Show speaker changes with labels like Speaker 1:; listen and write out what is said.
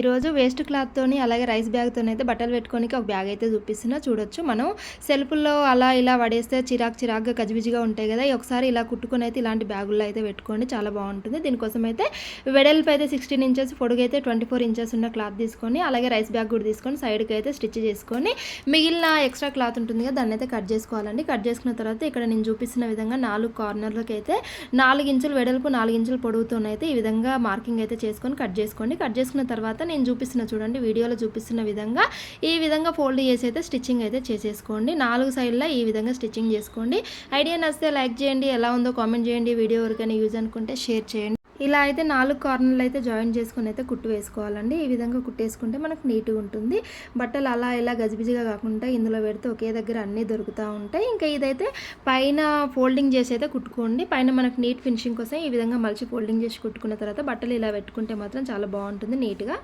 Speaker 1: ఈరోజు వేస్ట్ క్లాత్తోని అలాగే రైస్ బ్యాగ్‌తోనైతే బట్టలు పెట్టుకోనికి ఒక బ్యాగ్ అయితే చూపిస్తున్నా చూడొచ్చు. మనం సెల్ఫ్‌ల్లో అలా ఇలా పడేస్తే చిరాకుగా గజిబిజిగా ఉంటాయి కదా! ఒకసారి ఇలా కుట్టుకొని అయితే ఇలాంటి బ్యాగుల్లో అయితే పెట్టుకోండి. చాలా బాగుంటుంది. దీనికోసం అయితే వెడల్పు అయితే 16 ఇంచెస్, పొడుగైతే 24 ఇంచెస్ ఉన్న క్లాత్ తీసుకొని అలాగే రైస్ బ్యాగ్ కూడా తీసుకొని సైడ్‌కి అయితే స్టిచ్ చేసుకొని మిగిలిన ఎక్స్ట్రా క్లాత్ ఉంటుంది కదా! దాన్ని అయితే కట్ చేసుకోవాలండి. కట్ చేసుకున్న తర్వాత ఇక్కడ నేను చూపిస్తున్న విధంగా 4 కార్నర్‌లకి అయితే 4 ఇంచులు వెడల్పు 4 ఇంచులు పొడవుతోనైతే ఈ విధంగా మార్కింగ్ అయితే చేసుకొని కట్ చేసుకోండి. కట్ చేసుకున్న తర్వాత నేను చూపిస్తున్న చూడండి వీడియోలో చూపిస్తున్న విధంగా ఈ విధంగా ఫోల్డ్ చేసి అయితే స్టిచ్చింగ్ అయితే చేసేసుకోండి. 4 సైడ్లా ఈ విధంగా స్టిచ్చింగ్ చేసుకోండి. ఐడియా నచ్చితే లైక్ చేయండి, ఎలా ఉందో కామెంట్ చేయండి, వీడియో ఎవరికైనా యూజ్ అనుకుంటే షేర్ చేయండి. ఇలా అయితే 4 కార్నర్లు అయితే జాయిన్ చేసుకొని అయితే కుట్టు వేసుకోవాలండి. ఈ విధంగా కుట్టేసుకుంటే మనకు నీట్గా ఉంటుంది. బట్టలు అలా ఇలా గజిబిజిగా కాకుండా ఇందులో పెడితే ఒకే దగ్గర అన్నీ దొరుకుతూ ఉంటాయి. ఇంకా ఇదైతే పైన ఫోల్డింగ్ చేసి అయితే కుట్టుకోండి. పైన మనకు నీట్ ఫినిషింగ్ కోసం ఈ విధంగా మలిచి ఫోల్డింగ్ చేసి కుట్టుకున్న తర్వాత బట్టలు ఇలా పెట్టుకుంటే మాత్రం చాలా బాగుంటుంది నీట్గా.